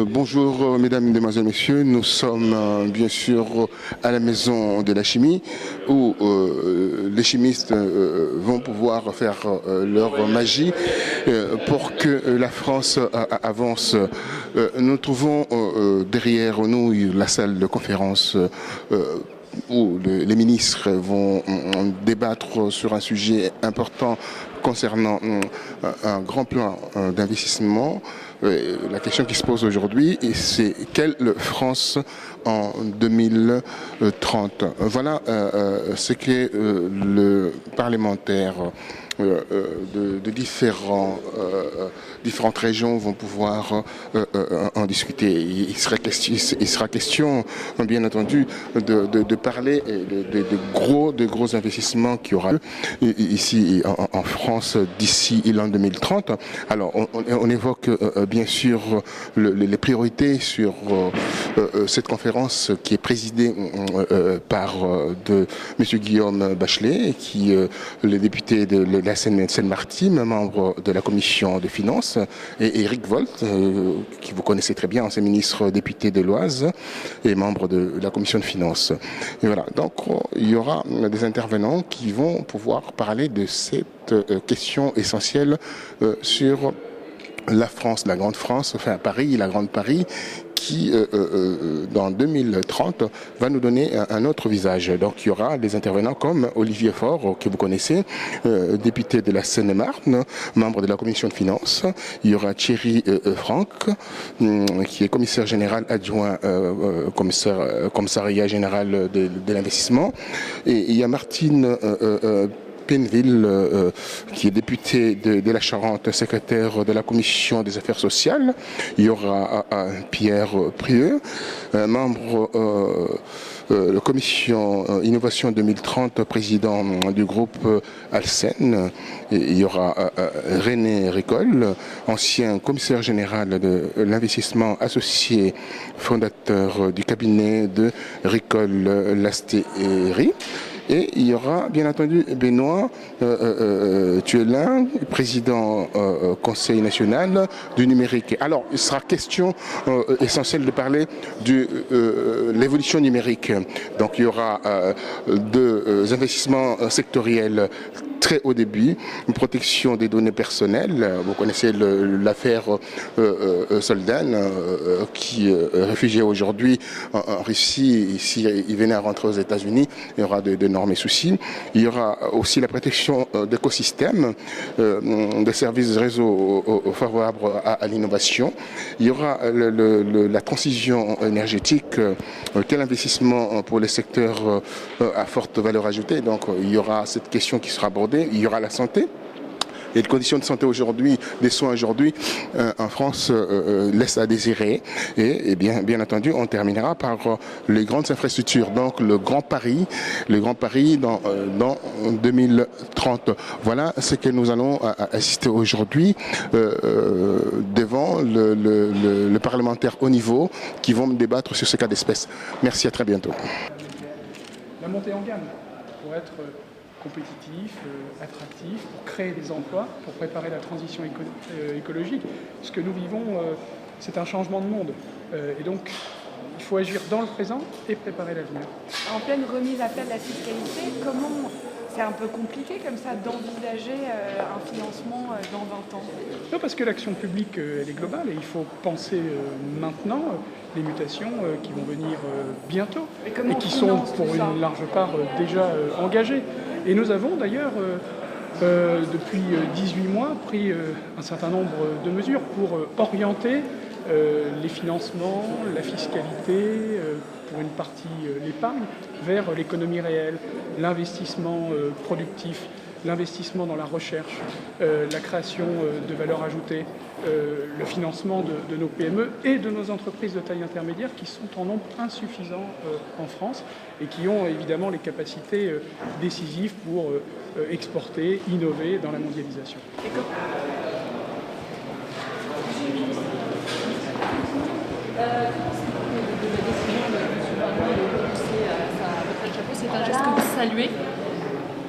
Bonjour mesdames, mesdemoiselles, messieurs. Nous sommes bien sûr à la maison de la chimie où les chimistes vont pouvoir faire leur magie pour que la France avance. Nous trouvons derrière nous la salle de conférence où les ministres vont débattre sur un sujet important concernant un grand plan d'investissement. La question qui se pose aujourd'hui, c'est quelle France en 2030? Voilà ce que le parlementaire de différentes régions vont pouvoir en discuter. Il sera question, bien entendu, de parler de gros investissements qu'il y aura ici en France d'ici l'an 2030. Alors, on évoque bien sûr les priorités sur cette conférence qui est présidée par M. Guillaume Bachelet, qui est le député de la Seine-Maritime, membre de la commission des finances, et Eric Volt, qui vous connaissez très bien, ancien ministre député de l'Oise et membre de la commission de finances. Et voilà, donc il y aura des intervenants qui vont pouvoir parler de cette question essentielle sur la France, la grande France, enfin Paris, la grande Paris, qui, dans 2030, va nous donner un autre visage. Donc il y aura des intervenants comme Olivier Faure, que vous connaissez, député de la Seine-et-Marne, membre de la commission de finances. Il y aura Thierry Franck, qui est commissaire général adjoint, commissariat général de l'investissement. Et il y a Martine Penneville, qui est député de la Charente, secrétaire de la commission des affaires sociales. Il y aura Pierre Prieux, membre de la commission Innovation 2030, président du groupe Alcen. Il y aura René Ricol, ancien commissaire général de l'investissement associé, fondateur du cabinet de Ricol Lastéry. Et il y aura bien entendu Benoît Thuelin, président Conseil national du numérique. Alors, il sera question essentielle de parler de l'évolution numérique. Donc, il y aura deux investissements sectoriels très haut débit, une protection des données personnelles. Vous connaissez l'affaire Soldan, qui est réfugié aujourd'hui en Russie. S'il venait à rentrer aux États-Unis, il y aura d'énormes soucis. Il y aura aussi la protection d'écosystèmes, de services réseaux favorables à l'innovation. Il y aura la transition énergétique, quel investissement pour les secteurs à forte valeur ajoutée. Donc il y aura cette question qui sera abordée. Il y aura la santé. Et les conditions de santé aujourd'hui, des soins aujourd'hui, en France, laissent à désirer. Et bien entendu, on terminera par les grandes infrastructures. Donc le Grand Paris dans 2030. Voilà ce que nous allons assister aujourd'hui devant le parlementaire haut niveau qui vont débattre sur ce cas d'espèce. Merci, à très bientôt. La montée en gamme pour être compétitif, attractif, pour créer des emplois, pour préparer la transition écologique. Ce que nous vivons, c'est un changement de monde. Et donc, il faut agir dans le présent et préparer l'avenir. En pleine remise à plat de la fiscalité, comment c'est un peu compliqué comme ça d'envisager un financement dans 20 ans? Non, parce que l'action publique, elle est globale et il faut penser maintenant les mutations qui vont venir bientôt et qui sont pour une large part déjà engagées. Et nous avons d'ailleurs, depuis 18 mois, pris un certain nombre de mesures pour orienter les financements, la fiscalité, pour une partie l'épargne, vers l'économie réelle, l'investissement productif, l'investissement dans la recherche, la création de valeur ajoutée, le financement de nos PME et de nos entreprises de taille intermédiaire qui sont en nombre insuffisant en France et qui ont évidemment les capacités décisives pour exporter, innover dans la mondialisation. C'est un geste que vous saluez?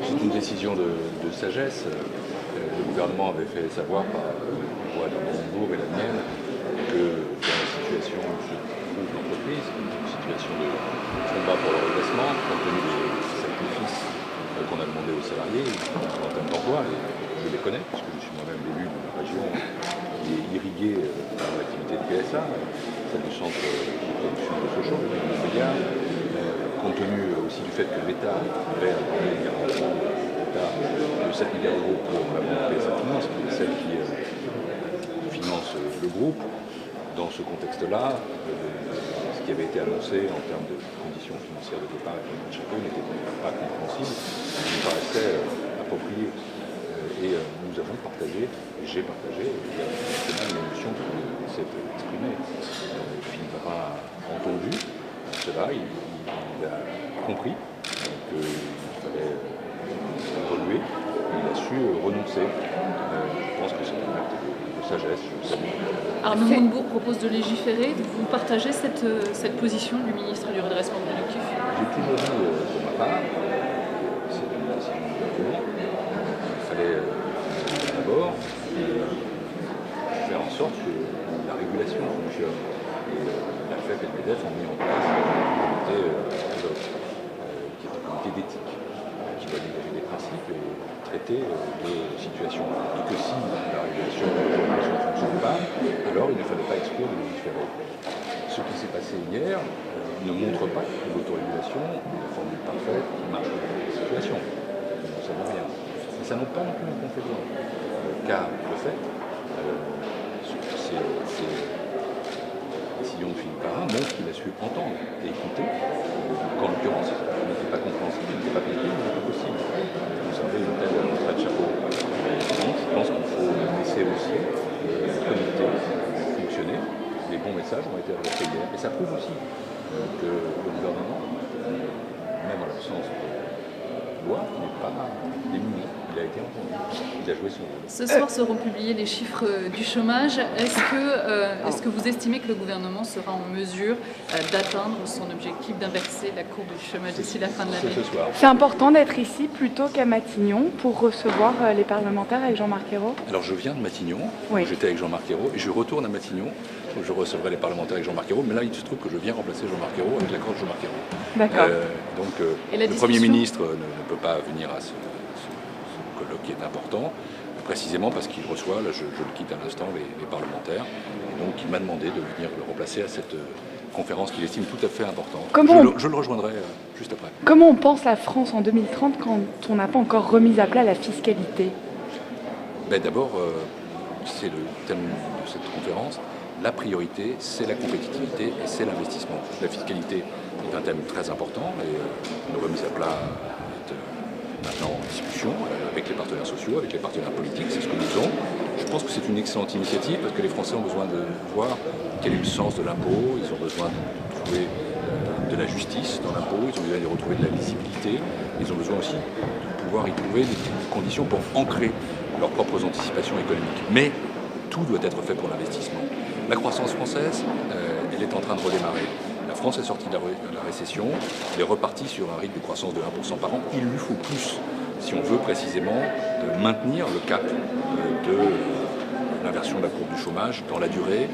C'est une décision de sagesse. Le gouvernement avait fait savoir par la voix de Montebourg et la mienne que en termes d'emploi, et je les connais, puisque je suis moi-même élu de la région qui est irriguée par l'activité de PSA, celle du centre de production de Sochaux, de Montbéliard, compte tenu aussi du fait que l'État avait accordé un garantie de 7 milliards d'euros pour la banque PSA Finance, qui est celle qui finance le groupe. Dans ce contexte-là, ce qui avait été annoncé en termes de conditions financières de départ et de chacun n'était pas compréhensible, il me paraissait approprié. Et nous avons partagé, et j'ai partagé, il y a une émotion qui s'est exprimée. Philippe Varin a entendu cela, il a compris qu'il fallait évoluer, il a su renoncer. Je pense que c'est un acte de sagesse, je le salue. Arnaud Montebourg propose de légiférer. Vous partagez cette position du ministre du Redressement productif? J'ai toujours dit pour ma part, c'est une décision de gouvernement, qu'il fallait d'abord faire en sorte que la régulation fonctionne. Et la FEP et le MEDEF ont mis en place un comité ad hoc, qui est un comité d'éthique, qui doit dégager des principes et traiter de situations. Et que si la régulation ne fonctionne pas, alors il ne fallait pas exclure de légiférer. Ce qui s'est passé hier ne montre pas que l'autorégulation est la formule parfaite qui marche dans les situations. Nous ne savons rien. Mais ça n'a pas non plus une conclusion. Car le fait, ces décisions de Philippe Varin montrent qu'il a su entendre et écouter, qu'en l'occurrence, il n'était pas compréhensible, il n'était pas compris, il n'était pas possible. Vous savez, une telle retraite de chapeau. Je pense qu'il faut laisser aussi le comité fonctionner. Les bons messages ont été adressés hier. Et ça prouve aussi que le gouvernement, même en l'absence de loi, n'est pas démuni. Il a été entendu. Il a joué son rôle. Ce soir seront publiés les chiffres du chômage. Est-ce que vous estimez que le gouvernement sera en mesure d'atteindre son objectif d'inverser la courbe du chômage d'ici la fin de l'année? C'est ce soir. C'est important d'être ici plutôt qu'à Matignon pour recevoir les parlementaires avec Jean-Marc Ayrault. Alors je viens de Matignon, Oui. j'étais avec Jean-Marc Ayrault, et je retourne à Matignon, où je recevrai les parlementaires avec Jean-Marc Ayrault, mais là il se trouve que je viens remplacer Jean-Marc Ayrault avec l'accord de Jean-Marc Ayrault. D'accord. Et la Le discussion Premier ministre ne peut pas venir à ce colloque qui est important, précisément parce qu'il reçoit, là je le quitte à l'instant, les parlementaires, et donc il m'a demandé de venir le remplacer à cette conférence qu'il estime tout à fait importante. Je le rejoindrai juste après. Comment on pense la France en 2030 quand on n'a pas encore remis à plat la fiscalité? D'abord, c'est le thème de cette conférence. La priorité, c'est la compétitivité et c'est l'investissement. La fiscalité est un thème très important et une remise à plat est maintenant en discussion avec les partenaires sociaux, avec les partenaires politiques, c'est ce que nous faisons. Je pense que c'est une excellente initiative parce que les Français ont besoin de voir quel est le sens de l'impôt, ils ont besoin de trouver de la justice dans l'impôt, ils ont besoin de retrouver de la lisibilité, ils ont besoin aussi de pouvoir y trouver des conditions pour ancrer leurs propres anticipations économiques. Mais tout doit être fait pour l'investissement. La croissance française, elle est en train de redémarrer. La France est sortie de la récession, elle est repartie sur un rythme de croissance de 1% par an. Il lui faut plus, si on veut précisément maintenir le cap de l'inversion de la courbe du chômage dans la durée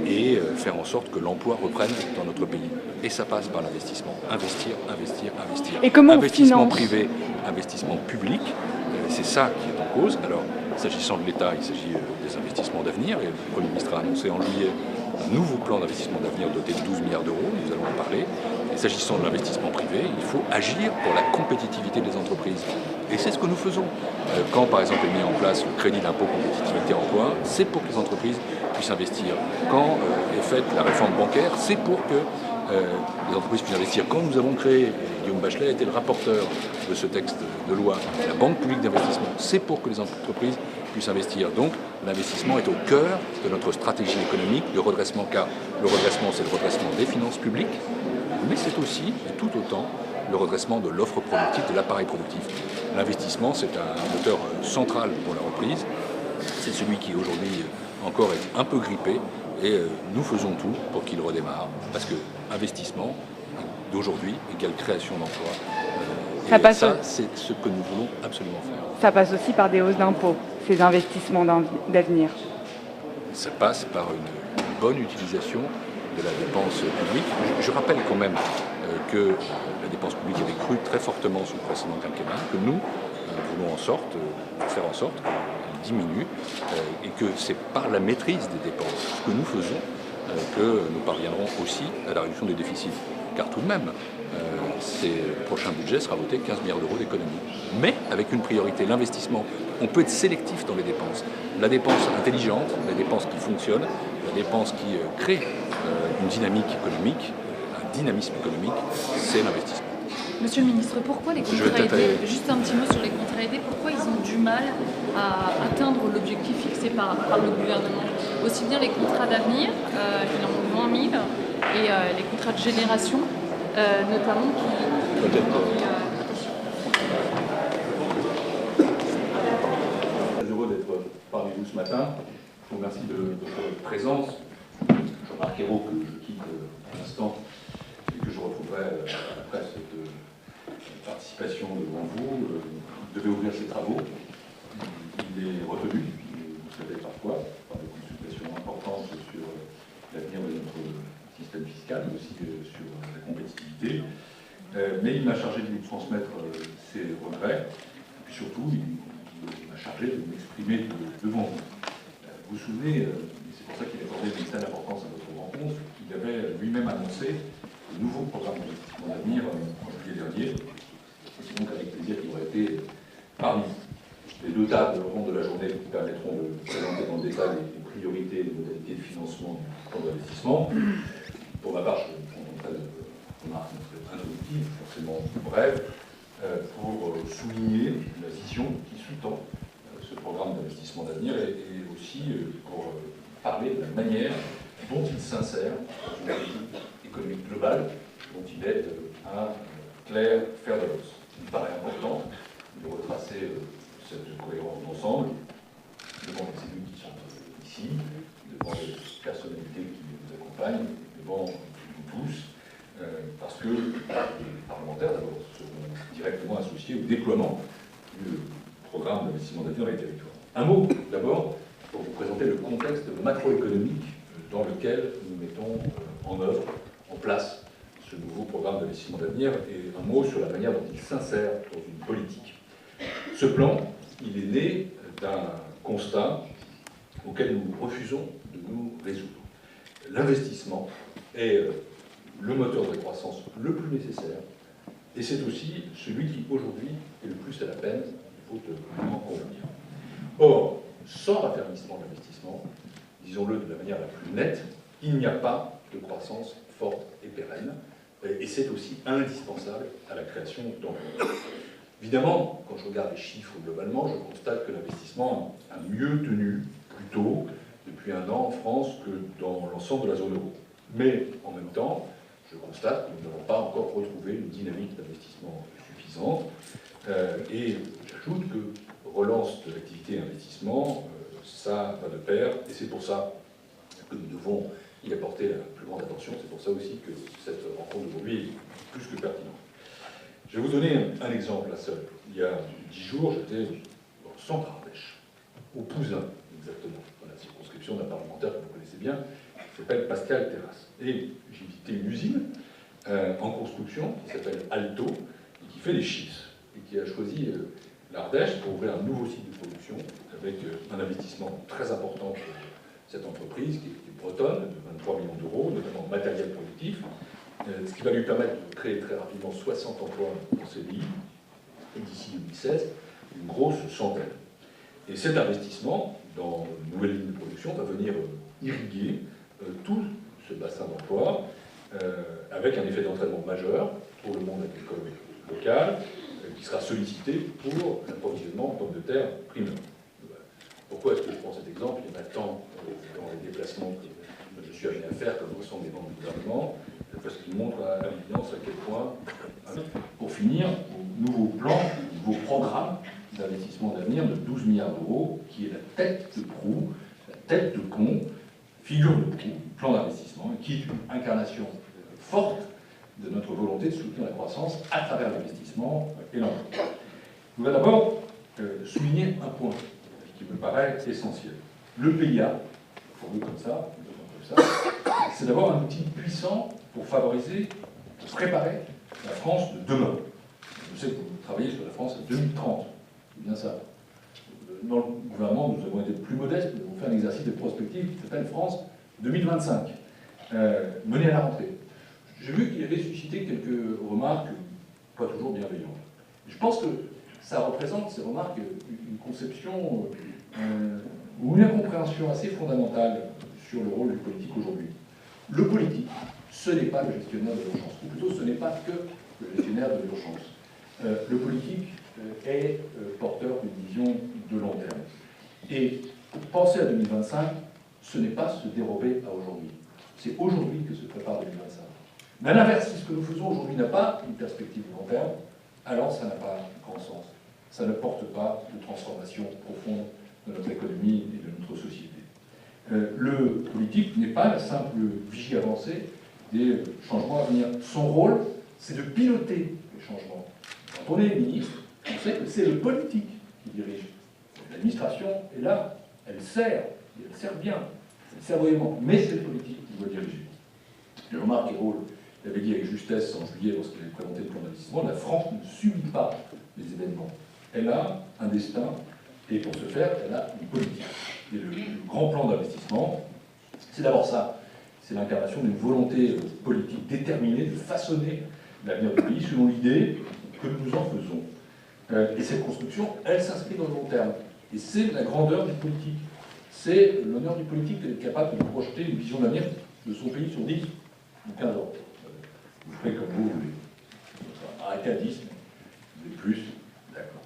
et faire en sorte que l'emploi reprenne dans notre pays. Et ça passe par l'investissement. Investir, investir, investir. Et comment investissement on finance privé, investissement public, c'est ça qui est en cause. Alors, s'agissant de l'État, il s'agit des investissements d'avenir. Et le Premier ministre a annoncé en juillet un nouveau plan d'investissement d'avenir doté de 12 milliards d'euros. Nous allons en parler. Et s'agissant de l'investissement privé, il faut agir pour la compétitivité des entreprises. Et c'est ce que nous faisons. Quand, par exemple, est mis en place le crédit d'impôt compétitivité emploi, c'est pour que les entreprises puissent investir. Quand est faite la réforme bancaire, c'est pour que les entreprises puissent investir. Quand nous avons créé, Guillaume Bachelet était le rapporteur de ce texte de loi, la Banque publique d'investissement, c'est pour que les entreprises puissent investir. Donc l'investissement est au cœur de notre stratégie économique de redressement, car le redressement, c'est le redressement des finances publiques, mais c'est aussi, et tout autant, le redressement de l'offre productive, de l'appareil productif. L'investissement, c'est un moteur central pour la reprise. C'est celui qui aujourd'hui encore est un peu grippé, et nous faisons tout pour qu'il redémarre, parce que investissement d'aujourd'hui égale création d'emplois. Ça, c'est ce que nous voulons absolument faire. Ça passe aussi par des hausses d'impôts, ces investissements d'avenir. Ça passe par une bonne utilisation de la dépense publique. Je rappelle quand même que la dépense publique avait cru très fortement sous le précédent quinquennat, que nous, nous voulons faire en sorte qu'elle diminue et que c'est par la maîtrise des dépenses que nous faisons que nous parviendrons aussi à la réduction des déficits. Car tout de même, le prochain budget sera voté 15 milliards d'euros d'économie. Mais avec une priorité, l'investissement. On peut être sélectif dans les dépenses. La dépense intelligente, la dépense qui fonctionne, la dépense qui crée une dynamique économique, un dynamisme économique, c'est l'investissement. Monsieur le ministre, pourquoi les contrats aidés, juste un petit mot sur les contrats aidés, pourquoi ils ont du mal à atteindre l'objectif fixé par le gouvernement? Aussi bien les contrats d'avenir, il en ont 20 000, et les contrats de génération, notamment qui Très heureux d'être parmi vous ce matin. Je vous remercie de votre présence. Jean-Marc Ayrault, que je quitte à l'instant et que je retrouverai après cette participation devant vous, devait ouvrir ses travaux. Il est retenu, vous savez parfois, par des consultations importantes sur l'avenir de notre système fiscal, mais aussi sur la compétitivité. Mais il m'a chargé de vous transmettre ses regrets. Et puis surtout, il m'a chargé de m'exprimer devant vous. Vous vous souvenez, et c'est pour ça qu'il a accordé une telle importance à votre rencontre, qu'il avait lui-même annoncé le nouveau programme d'investissement d'avenir en juillet dernier. C'est donc avec plaisir qu'il aurait été parmi les deux tables rondes de la journée qui permettront de présenter dans le détail les priorités et les modalités de financement du plan d'investissement. Pour ma part, je présenterai une remarque introductive, forcément brève, pour souligner la vision qui sous-tend ce programme d'investissement d'avenir et aussi pour parler de la manière dont il s'insère dans une politique économique globale, dont il est un clair fer de lance. Il me paraît important de retracer cette cohérence d'ensemble devant les élus qui sont ici, devant les personnalités qui nous accompagnent, devant nous tous, parce que les parlementaires d'abord seront directement associés au déploiement du programme d'investissement d'avenir dans les territoires. Un mot d'abord pour vous présenter le contexte macroéconomique dans lequel nous mettons en œuvre, en place, ce nouveau programme d'investissement d'avenir et un mot sur la manière dont il s'insère dans une politique. Ce plan, il est né d'un constat auquel nous refusons de nous résoudre. L'investissement est le moteur de croissance le plus nécessaire et c'est aussi celui qui aujourd'hui est le plus à la peine, il faut en convenir. Or, sans raffermissement de l'investissement, disons-le de la manière la plus nette, il n'y a pas de croissance forte et pérenne. Et c'est aussi indispensable à la création d'emplois. Évidemment, quand je regarde les chiffres globalement, je constate que l'investissement a mieux tenu plutôt depuis un an en France que dans l'ensemble de la zone euro. Mais en même temps, je constate que nous n'avons pas encore retrouvé une dynamique d'investissement suffisante. Et j'ajoute que relance de l'activité et investissement, ça va de pair, et c'est pour ça que nous devons y apporter la plus grande attention. C'est pour ça aussi que cette rencontre d'aujourd'hui est plus que pertinente. Je vais vous donner un exemple, la seule. Il y a 10 jours, j'étais au centre Ardèche, au Pouzin, exactement, dans la circonscription d'un parlementaire que vous connaissez bien, qui s'appelle Pascal Terrasse. Et j'ai visité une usine en construction qui s'appelle Alto, et qui fait des chips, et qui a choisi l'Ardèche pour ouvrir un nouveau site de production, avec un investissement très important pour cette entreprise, qui est bretonne, de 23 millions d'euros, notamment matériel productif, ce qui va lui permettre de créer très rapidement 60 emplois en CDI, et d'ici 2016, une grosse centaine. Et cet investissement dans une nouvelle ligne de production va venir irriguer tout ce bassin d'emploi, avec un effet d'entraînement majeur pour le monde agricole local, qui sera sollicité pour l'approvisionnement en pommes de terre primeurs. Pourquoi est-ce que je prends cet exemple? Il y en a tant dans les déplacements que je suis amené à faire, comme l'ensemble des membres du gouvernement, parce qu'il montre à l'évidence à quel point, pour finir, au nouveau plan, au nouveau programme d'investissement d'avenir de 12 milliards d'euros, qui est la tête de proue, la tête de pont, figure de proue, plan d'investissement, qui est une incarnation forte de notre volonté de soutenir la croissance à travers l'investissement et l'emploi. Je voudrais d'abord souligner un point qui me paraît essentiel. Le PIA, formé comme ça, c'est d'avoir un outil puissant pour favoriser, pour préparer la France de demain. Je sais que vous travaillez sur la France à 2030. C'est bien ça. Dans le gouvernement, nous avons été plus modestes, nous avons fait un exercice de prospective qui s'appelle France 2025, mené à la rentrée. J'ai vu qu'il avait suscité quelques remarques pas toujours bienveillantes. Je pense que ça représente, ces remarques, une conception ou une incompréhension assez fondamentale sur le rôle du politique aujourd'hui. Le politique, ce n'est pas le gestionnaire de l'urgence, ou plutôt ce n'est pas que le gestionnaire de l'urgence. Le politique est porteur d'une vision de long terme. Et penser à 2025, ce n'est pas se dérober à aujourd'hui. C'est aujourd'hui que se prépare 2025. Mais à l'inverse, si ce que nous faisons aujourd'hui n'a pas une perspective de long terme, alors ça n'a pas grand sens. Ça ne porte pas de transformation profonde de notre économie et de notre société. Le politique n'est pas la simple vigie avancée des changements à venir. Son rôle, c'est de piloter les changements. Quand on est ministre, on sait que c'est le politique qui dirige. L'administration est là, elle sert, et elle sert bien, elle sert vraiment, mais c'est le politique qui doit diriger. Jean-Marc Ayrault l'avait dit avec justesse en juillet lorsqu'il avait présenté le plan d'investissement, la France ne subit pas les événements. Elle a un destin, et pour ce faire, elle a une politique. Et le grand plan d'investissement, c'est d'abord ça. C'est l'incarnation d'une volonté politique déterminée de façonner l'avenir du pays selon l'idée que nous en faisons. Et cette construction, elle s'inscrit dans le long terme. Et c'est la grandeur du politique. C'est l'honneur du politique d'être capable de projeter une vision d'avenir de son pays sur 10 ou 15 ans. Vous ferez comme vous voulez. Arrêtez à 10, mais vous voulez plus, d'accord.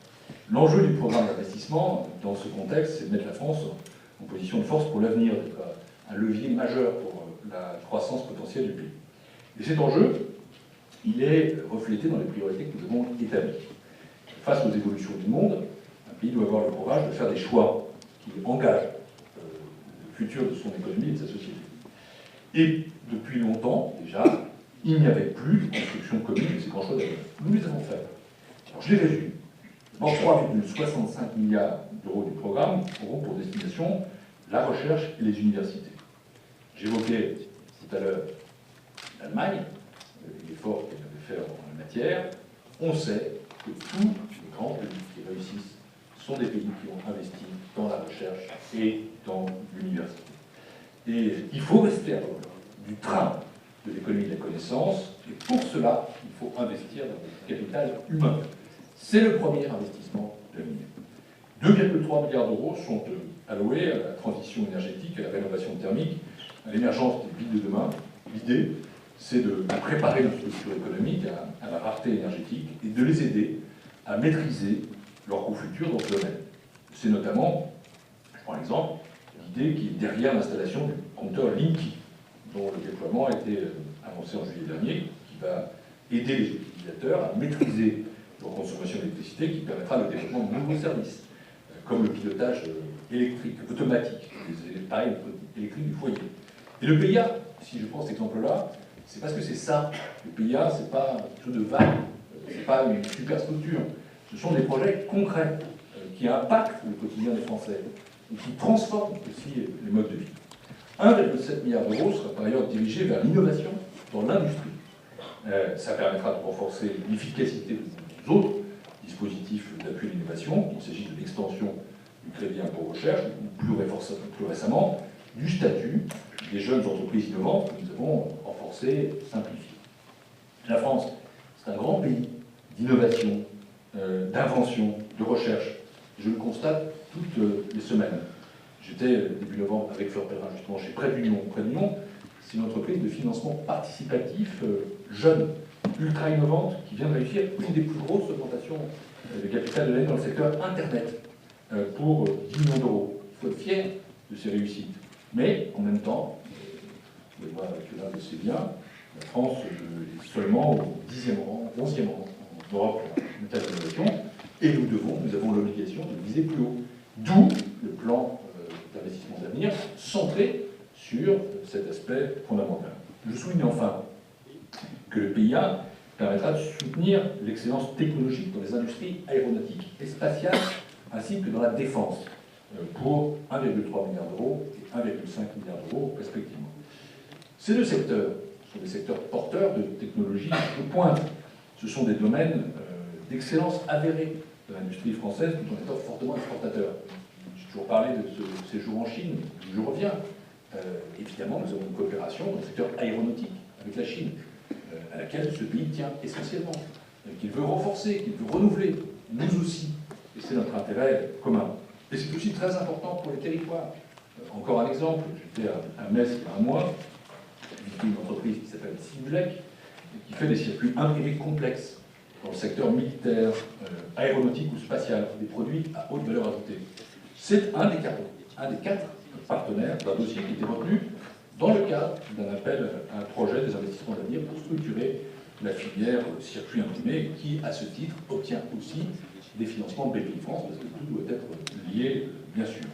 L'enjeu du programme d'investissement, dans ce contexte, c'est de mettre la France en position de force pour l'avenir, un levier majeur pour la croissance potentielle du pays. Et cet enjeu, il est reflété dans les priorités que nous avons établies. Face aux évolutions du monde, un pays doit avoir le courage de faire des choix qui engagent le futur de son économie et de sa société. Et depuis longtemps, déjà, il n'y avait plus de construction commune de ces grands choix d'avenir. Nous les avons faits. Alors je les résume. D'abord, 3,65 milliards d'euros du programme auront pour destination la recherche et les universités. J'évoquais tout à l'heure l'Allemagne, l'effort qu'elle avait fait en la matière. On sait que tous les grands pays qui réussissent sont des pays qui ont investi dans la recherche et dans l'université. Et il faut rester à bord du train de l'économie de la connaissance, et pour cela, il faut investir dans le capital humain. C'est le premier investissement d'avenir. 2,3 milliards d'euros sont alloués à la transition énergétique, à la rénovation thermique, à l'émergence des villes de demain. L'idée, c'est de préparer nos structures économiques à la rareté énergétique et de les aider à maîtriser leur coût futur dans ce domaine. C'est notamment, je prends l'exemple, l'idée qui est derrière l'installation du compteur Linky, dont le déploiement a été annoncé en juillet dernier, qui va aider les utilisateurs à maîtriser leur consommation d'électricité, qui permettra le développement de nouveaux services, comme le pilotage électrique automatique des appareils électriques du foyer. Et le PIA, si je prends cet exemple-là, c'est parce que c'est ça. Le PIA, c'est pas quelque chose de vague, c'est pas une superstructure. Ce sont des projets concrets qui impactent le quotidien des Français et qui transforment aussi les modes de vie. 1,7 milliard d'euros sera par ailleurs dirigé vers l'innovation dans l'industrie. Ça permettra de renforcer l'efficacité des autres dispositifs d'appui à l'innovation, qu'il s'agisse de l'extension du crédit impôt recherche, ou plus récemment, du statut des jeunes entreprises innovantes que nous avons renforcé, simplifié. La France, c'est un grand pays d'innovation, d'invention, de recherche. Je le constate toutes les semaines. J'étais début novembre avec Fleur Pellerin, justement, chez Prêt d'Union. Prêt d'Union, c'est une entreprise de financement participatif jeune, ultra innovante, qui vient de réussir une des plus grosses augmentations de capital de l'année dans le secteur Internet pour 10 millions d'euros. Il faut être fier de ces réussites. Mais en même temps, vous pouvez voir que l'un de ces biens, la France est seulement au 10e rang, 11e rang en Europe en état d'innovation, et nous avons l'obligation de viser plus haut. D'où le plan d'investissement d'avenir centré sur cet aspect fondamental. Je souligne enfin que le PIA permettra de soutenir l'excellence technologique dans les industries aéronautiques et spatiales, ainsi que dans la défense, pour 1,3 milliard d'euros et 1,5 milliard d'euros respectivement. Ces deux secteurs sont des secteurs porteurs de technologies de pointe. Ce sont des domaines d'excellence avérée de l'industrie française tout en étant fortement exportateur. J'ai toujours parlé de ce séjour en Chine, je reviens. Évidemment, nous avons une coopération dans le secteur aéronautique avec la Chine, à laquelle ce pays tient essentiellement, qu'il veut renforcer, qu'il veut renouveler, nous aussi, et c'est notre intérêt commun. Et c'est aussi très important pour les territoires. Encore un exemple, j'étais à Metz il y a un mois, une entreprise qui s'appelle Simulec, qui fait des circuits imprimés complexes dans le secteur militaire, aéronautique ou spatial, des produits à haute valeur ajoutée. C'est un des quatre partenaires d'un dossier qui était retenu dans le cadre d'un appel à un projet des investissements d'avenir pour structurer la filière circuit imprimé, qui, à ce titre, obtient aussi des financements de BPIFrance, parce que tout doit être lié, bien sûr.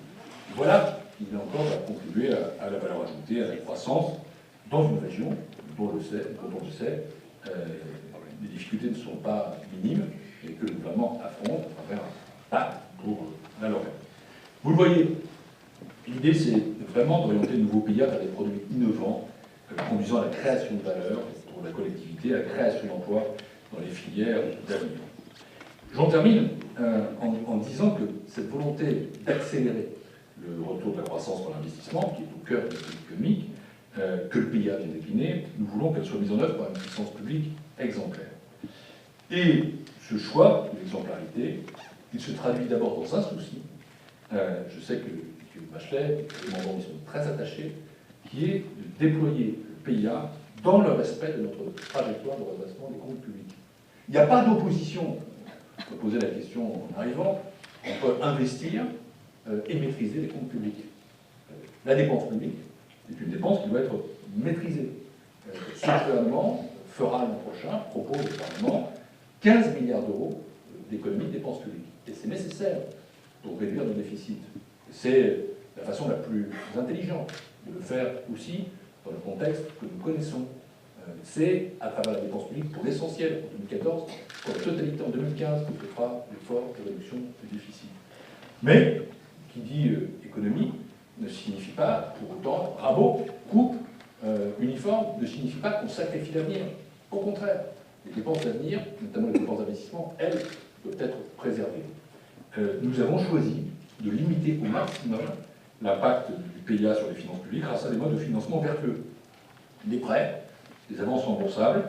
Voilà qui, là encore, va contribuer à la valeur ajoutée, à la croissance dans une région dont on le sait, les difficultés ne sont pas minimes et que le gouvernement affronte à travers un pacte pour la Lorraine. Vous le voyez, l'idée c'est vraiment d'orienter le nouveau pays vers des produits innovants, conduisant à la création de valeur pour la collectivité, à la création d'emplois dans les filières d'avenir. J'en termine en disant que cette volonté d'accélérer le retour de la croissance par l'investissement, qui est au cœur de la politique économique, que le PIA vient décliner, nous voulons qu'elle soit mise en œuvre par une puissance publique exemplaire. Et ce choix de l'exemplarité, il se traduit d'abord dans un souci, je sais que M. Bachelet et les membres y sont très attachés, qui est de déployer le PIA dans le respect de notre trajectoire de redressement des comptes publics. Il n'y a pas d'opposition, on peut poser la question en arrivant, entre investir et maîtriser les comptes publics. La dépense publique est une dépense qui doit être maîtrisée. Ce gouvernement fera l'an prochain, propose au Parlement, 15 milliards d'euros d'économie de dépenses publiques. Et c'est nécessaire pour réduire nos déficits. C'est la façon la plus intelligente de le faire aussi dans le contexte que nous connaissons. C'est à travers la dépense publique pour l'essentiel en 2014, pour la totalité en 2015, qu'on fera l'effort de réduction du déficit. Mais, qui dit économie, ne signifie pas pour autant rabot, coupe, uniforme, ne signifie pas qu'on sacrifie l'avenir. Au contraire, les dépenses d'avenir, notamment les dépenses d'investissement, elles, doivent être préservées. Nous avons choisi de limiter au maximum l'impact du PIA sur les finances publiques grâce à des modes de financement vertueux. Des prêts, des avances remboursables,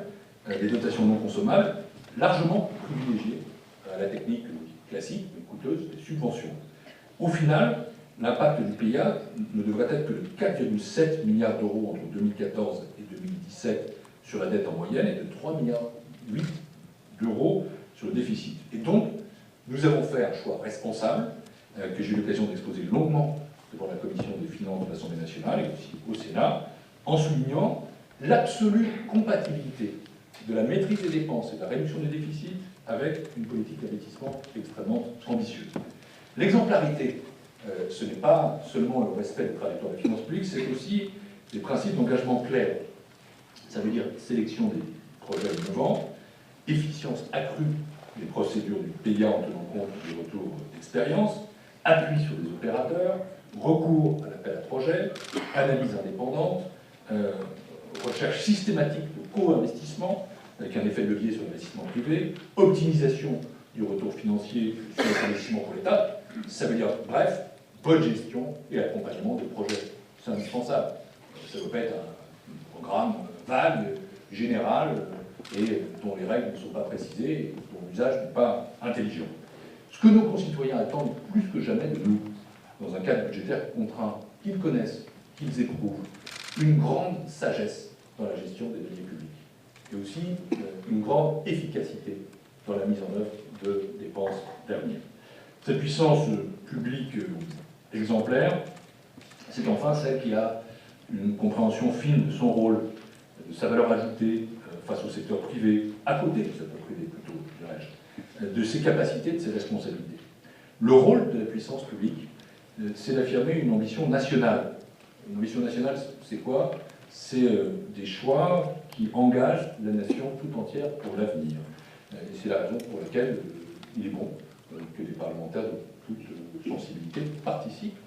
des dotations non consommables, largement privilégiées à la technique classique, mais coûteuse, des subventions. Au final, l'impact du PIA ne devrait être que de 4,7 milliards d'euros entre 2014 et 2017 sur la dette en moyenne et de 3,8 milliards d'euros sur le déficit. Et donc, nous avons fait un choix responsable, que j'ai eu l'occasion d'exposer longuement devant la Commission des finances de l'Assemblée nationale et aussi au Sénat, en soulignant l'absolue compatibilité de la maîtrise des dépenses et de la réduction des déficits avec une politique d'investissement extrêmement ambitieuse. L'exemplarité, ce n'est pas seulement le respect des trajectoires des finances publiques, c'est aussi des principes d'engagement clairs. Ça veut dire sélection des projets innovants, efficience accrue des procédures du PIA en tenant compte des retours d'expérience, appui sur les opérateurs, recours à l'appel à projet, analyse indépendante, recherche systématique de co-investissement avec un effet de levier sur l'investissement privé, optimisation du retour financier sur les investissements pour l'État. Ça veut dire, bref, bonne gestion et accompagnement des projets. C'est indispensable. Ça ne doit pas être un programme vague, général, et dont les règles ne sont pas précisées et dont l'usage n'est pas intelligent. Ce que nos concitoyens attendent plus que jamais de nous, dans un cadre budgétaire contraint, qu'ils connaissent, qu'ils éprouvent, une grande sagesse dans la gestion des deniers publics, et aussi une grande efficacité dans la mise en œuvre de dépenses d'avenir. Cette puissance publique exemplaire, c'est enfin celle qui a une compréhension fine de son rôle, de sa valeur ajoutée face au secteur privé, à côté du secteur privé plutôt, dirais-je, de ses capacités, de ses responsabilités. Le rôle de la puissance publique, c'est d'affirmer une ambition nationale. Une ambition nationale, c'est quoi? C'est des choix qui engagent la nation tout entière pour l'avenir. Et c'est la raison pour laquelle il est bon que les parlementaires de toute sensibilité participent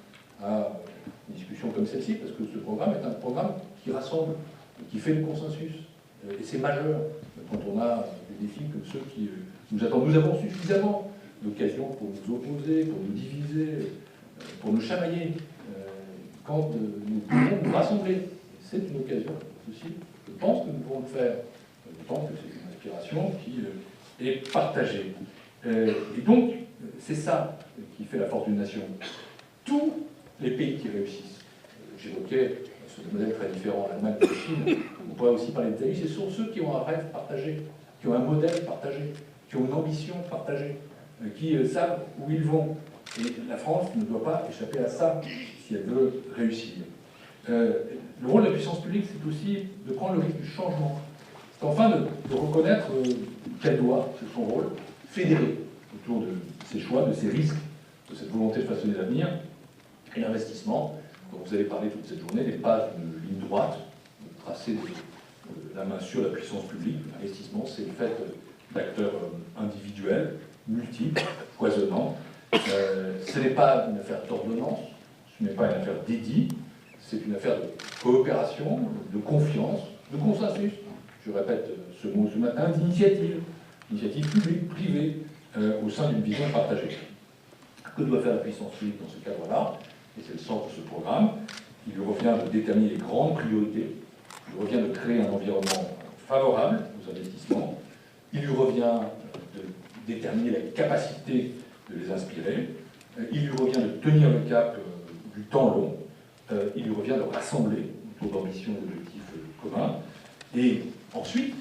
à une discussion comme celle-ci, parce que ce programme est un programme qui rassemble, qui fait le consensus. Et c'est majeur quand on a des défis comme ceux qui nous attendent. Nous avons suffisamment l'occasion pour nous opposer, pour nous diviser, pour nous chamailler, quand nous pouvons nous rassembler. C'est une occasion aussi. Je pense que nous pouvons le faire. Je pense que c'est une inspiration qui est partagée. Et donc, c'est ça qui fait la force d'une nation. Tous les pays qui réussissent, j'évoquais ce modèle très différent, l'Allemagne et la Chine, on pourrait aussi parler d'Italie, ce sont ceux qui ont un rêve partagé, qui ont un modèle partagé, qui ont une ambition partagée, qui savent où ils vont. Et la France ne doit pas échapper à ça si elle veut réussir. Le rôle de la puissance publique, c'est aussi de prendre le risque du changement. C'est enfin de reconnaître qu'elle doit, c'est son rôle, fédérer autour de ses choix, de ses risques, de cette volonté de façonner l'avenir. Et l'investissement, dont vous avez parlé toute cette journée, n'est pas une ligne droite, tracée la main sur la puissance publique. L'investissement, c'est le fait d'acteurs individuels, multiples, foisonnants. Ce n'est pas une affaire d'ordonnance, ce n'est pas une affaire d'édit, c'est une affaire de coopération, de confiance, de consensus, je répète ce mot ce matin, d'initiative publique, privée, au sein d'une vision partagée. Que doit faire la puissance publique dans ce cadre-là? Et c'est le sens de ce programme. Il lui revient de déterminer les grandes priorités, il lui revient de créer un environnement favorable aux investissements, il lui revient de déterminer la capacité de les inspirer, il lui revient de tenir le cap du temps long, il lui revient de rassembler autour d'ambitions et d'objectifs communs, et ensuite,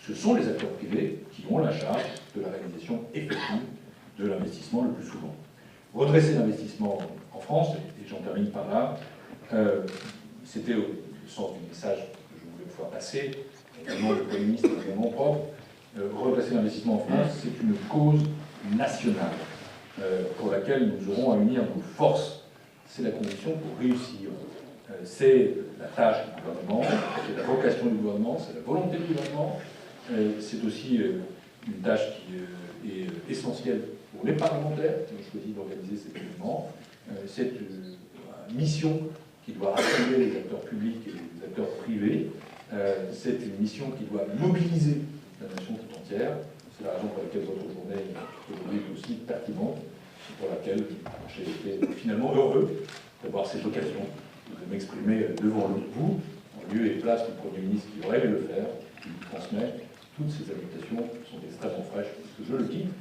ce sont les acteurs privés qui ont la charge de la réalisation effective de l'investissement le plus souvent. Redresser l'investissement en France, et j'en termine par là, c'était le sens du message que je voulais vous faire passer, également le Premier ministre et également propre. Redresser l'investissement en France, c'est une cause nationale pour laquelle nous aurons à unir nos forces. C'est la condition pour réussir. C'est la tâche du gouvernement, c'est la vocation du gouvernement, c'est la volonté du gouvernement, c'est aussi une tâche qui est essentielle pour les parlementaires qui ont choisi d'organiser cet événement. C'est une mission qui doit rassembler les acteurs publics et les acteurs privés. C'est une mission qui doit mobiliser la nation tout entière. C'est la raison pour laquelle votre journée aujourd'hui est aussi pertinente, pour laquelle j'ai été finalement heureux d'avoir cette occasion de m'exprimer devant vous, en lieu et place du Premier ministre qui aurait aimé le faire, qui vous transmet. Toutes ces invitations sont extrêmement fraîches, puisque je le quitte,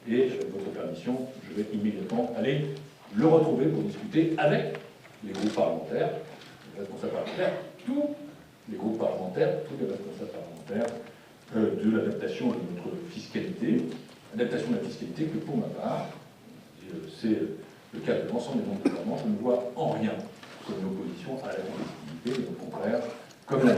et avec votre permission, je vais immédiatement aller le retrouver pour discuter avec les groupes parlementaires, les responsables parlementaires, tous les groupes parlementaires, tous les responsables parlementaires, de l'adaptation de notre fiscalité, adaptation de la fiscalité que pour ma part, et c'est le cas de l'ensemble des membres du gouvernement, je ne vois en rien comme une opposition à la compétitivité, mais au contraire, comme la